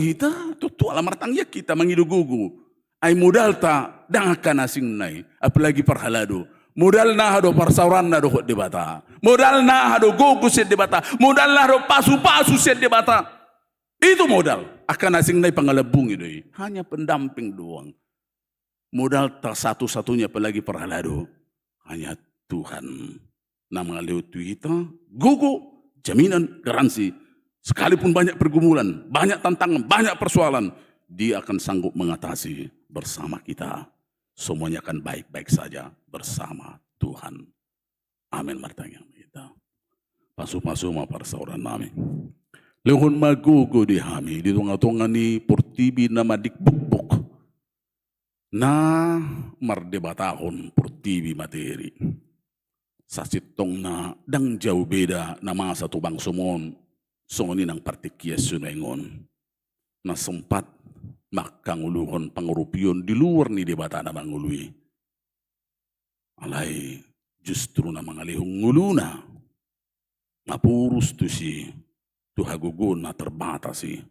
hita tutu alamartang ya kita mangidu gugu. Ay modal ta dangakan asing nai apalagi parhalado. Modal na hado parsauran na do debata. Modal na hado gugu set debata. Modal na hado pasu-pasu set debata. Itu modal. Akan asing nai pangalabung itu. Hanya pendamping doang. Modal satu-satunya apalagi perhalado. Hanya Tuhan. Nama lewat kita. Gugu. Jaminan. Garansi. Sekalipun banyak pergumulan. Banyak tantangan. Banyak persoalan. Dia akan sanggup mengatasi bersama kita. Semuanya akan baik-baik saja. Bersama Tuhan. Amin. Martanya kita. Pasu-pasu ma para sauran nami. Lehon magugo di hami, di tunga-tunga ni portibi na madikbukbuk na mardebatahon portibi materi. Sa sitong na dang jauh beda na masa tubang sumon, songoni ng partikyas sunengon. Na sempat makanguluhon pangurupion di luar ni debata na mangului. Alay, justru na mangalihong nguluna, mapurus tu si Tuhagugun na terbatas sih.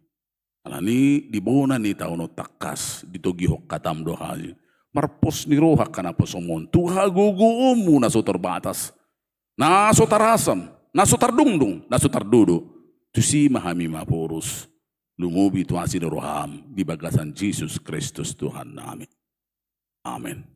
Alani di bona ni tauno takas ditogihok katam dohaji. Marpos ni rohak kanapa somon. Tuhagugumu na so terbatas. Na so tarasam. Na so tardungdung. Na so tardudo. Tusi mahami mapurus. Lumubi tuasi roham di bagasan Jesus Kristus Tuhan namin. Amen.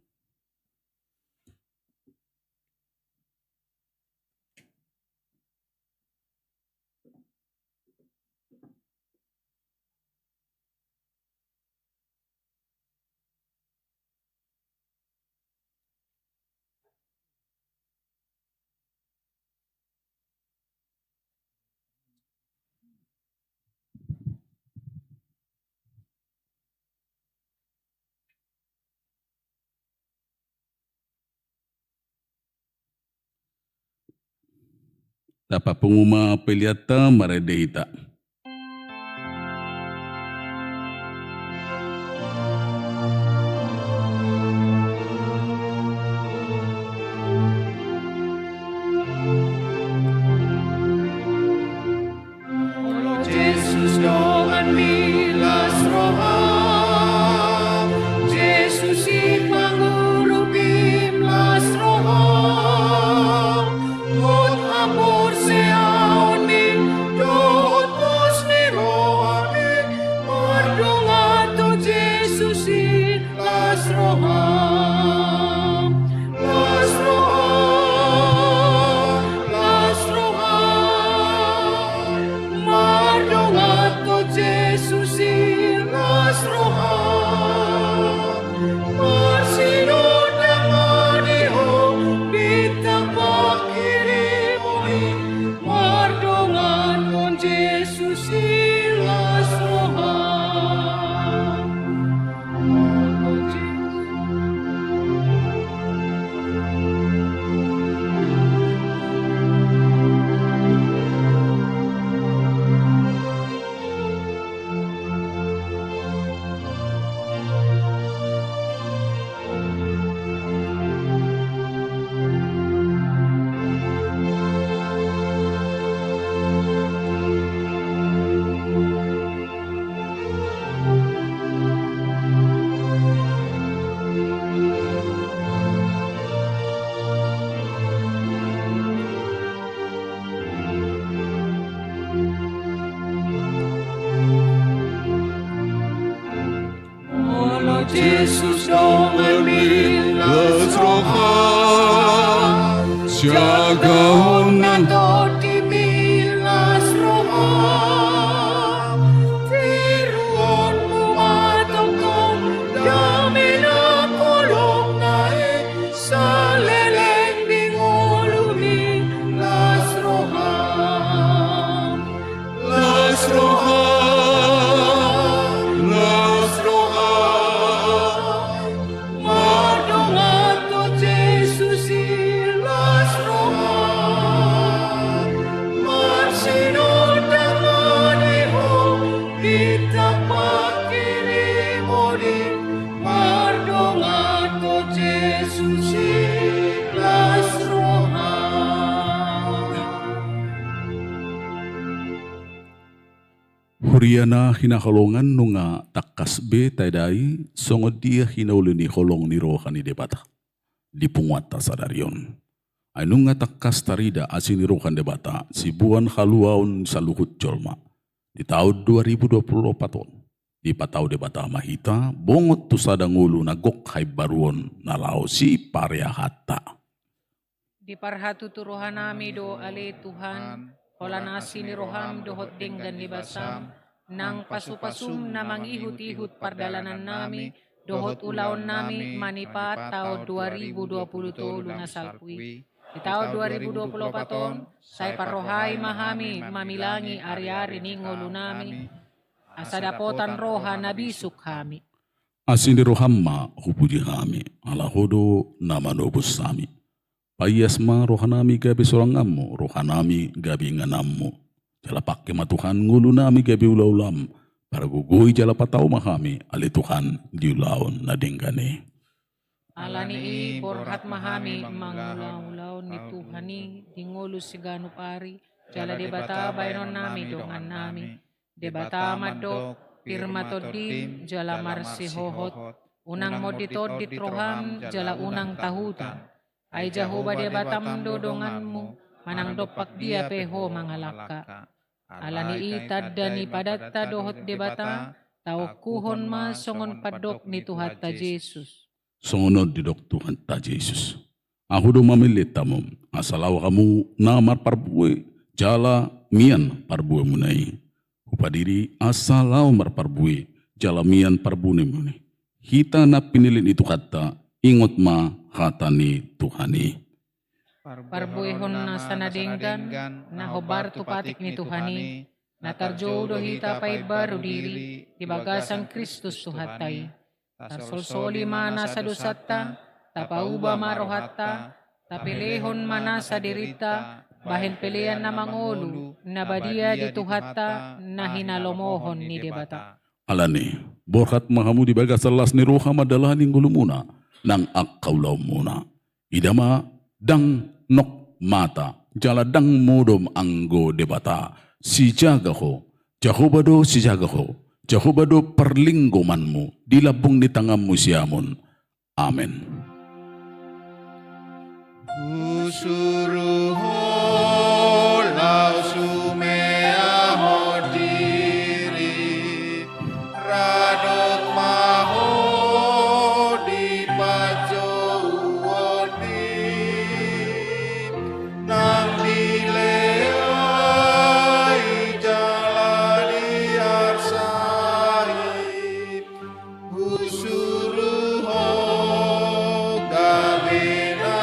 Tapa penguma peliata maredehita. Jesus dongan milas roham, Jesus ipangurupim las roham, Ot amor seaon min, dohot pos ni rohami, mardongato Jesus in las roham, las roham, las roham, mardongato Jesus in las roham, marsinon damaniho, bitang pakirimohi, mardongato Jesus in las roham. Oh, Jesus. Olo Jesus dongan milas roham, jagaon nato di milas roham, tiruon bumatong damin ako lumnai, sa leleng bingolumi las roham, las roham, las roham, mardongato Jesus in las roham, marsinon damaniho, bitang pakirimoni, mardongato Jesus in las roham. Huriana hinaholongan nunga takas be taidai songod dia hinaulini holong ni rohani debata. Di punguata sadarion. Ay nunga takas tarida asin ni rohan debata si buan haluaon sa luhut jolma. Di tahun 2024 di patau debata mahita bongot tu sadang ulu na gok hay baruon na lao si paria hatta. Di parhatu tu rohanami do ale Tuhan, hola nasi ni roham dohot denggan libasam, nang pasupasum na mangihut-ihut pardalanan nami, dohot ulaon nami manipat tahun 2020 na salpui. Di tahun 2024, say parrohay mahami mamilangi ari-ari ni ngulu nami, asa dapotan roha nabisuk kami. Asin ni rohamma hupuji kami ala hodo nama nobus sami. Payasma rohanami gabi sorangammu, rohanami gabi nganammu. Jala pakke matuhan ngulu nami gabi ulam para gugoi jala patau mahami ali Tuhan diulaon na denggane. Alani borhat mahami mangulaw-ulaw ni Tuhani di ngulu sigano pari jala debata baynon nami dongan nami debata madok pirmatod din jala marsi hohot unang moditod ditroham jala unang tahutan ay jahoba debatam dodonganmu manang dopak dia peho mangalaka alani itad dani padatta dohot debata tau kuhon ma songon padok ni Tuhan ta Jesus. Songonod di dok Tuhan ta Jesus. Aku do mamilit tamom asalaw kamu namar parbue jala mian parbue munai. Upadiri asalaw mar parbue jala mian parbune munai. Kita na pinilin itu kata ingot ma hatani Tuhani. Parbuehon na sanadenggan, na hobar tupatik ni Tuhani, na tarjo dohita pay baru diri, di bagasang Kristus tuhatay. Tarsolsoli mana sa dusatta, tapauba marohatta, tapilehon mana sa dirita, bahin pilihan na mangulu, nabadia di tuhatta, na hinalomohon ni debata. Alani, borkat mahamu di bagas selas ni roha madalaning gulumuna, nang akkaulaw muna. Idama, dang nok mata, jala dang modom anggo debata, si jagaho, jahobado si jagaho, jahobado perlinggomanmu, dilabung di tanganmu siamun. Amen. Usuruho lau sumea hodiri, radok maho di paco uwoni, nang dileai jalani arsai, usuruho gavena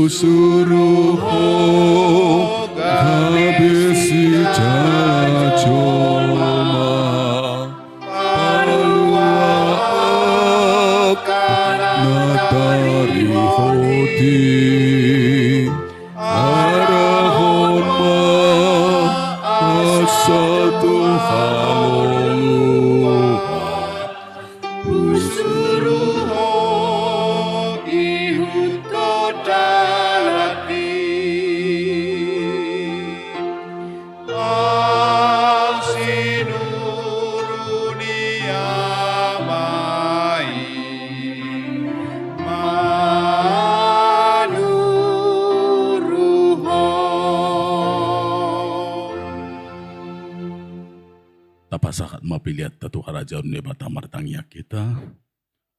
Usuruho kabesi cacoma paluak natari hoti arahon ma asatu haloluha Usuruho ihuto darati, ang sinuruni amai, manuruho. Tapasakat mapiliat tatu karajaun ni bata martangya kita.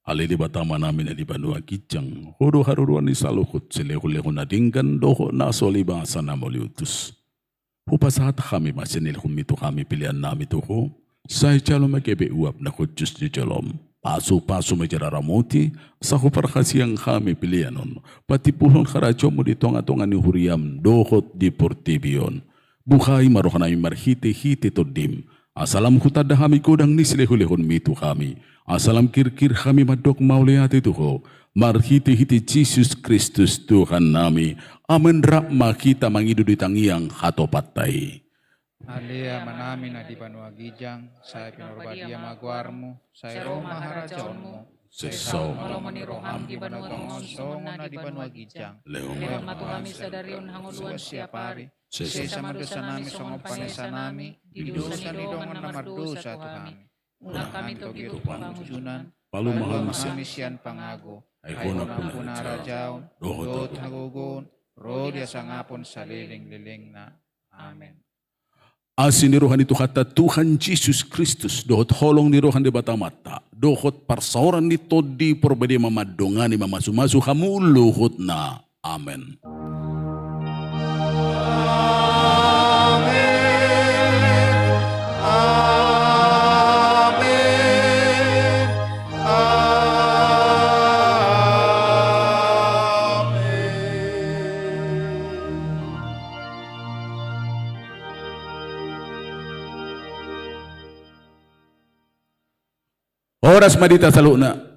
Ali di bata manamin di banua kijang. Hodo haruruan ni salukut silehu-lehu na dinggan doho na soli bangsa na moliutus. Hupasahat kami masinil humitu kami pilihan nami tuho. Say calom magebe uap na kudjus di calom. Pasu-pasu majararamuti sa huparkasiyang kami pilihanon. Pati pulon karajaw mo di tonga-tonga ni huriyam dohot di portibion. Buhay marohan namin marhiti-hiti to dim. Asalam hutada kami kodang ni silehulehon mitu kami. Asalam kir-kir kami madok mauliati tuho. Marhiti-hiti Jesus Kristus Tuhan nami. Amen rakma kita mangidu di tangiang hatopatay. Alia manami na di banua gijang, saya pinurbadia maguarmu, saya Roma harajaunmu. Sesaw Malomoni roham di banua Songon na di banua gijang. Leon leon matuhami sadarion hanguluan siapari. Sesama dosa nami songo panesa nami, didosa ni dongon na mardosa Tuhami. Ulah kami to gitu Pangujunan, palu mahal misian pangago, Aikona Aikona pun punarajaw, Dohot dot hagugon, rodia sangapon sa liling-liling na. Amen. Asin ni rohan itu kata Tuhan Yesus Kristus dohot holong ni rohan di batamata dohot parsaoran ni todi porbedi mamadongani mamasu-masu hamu luhut na. Amen. Oras madita saluna.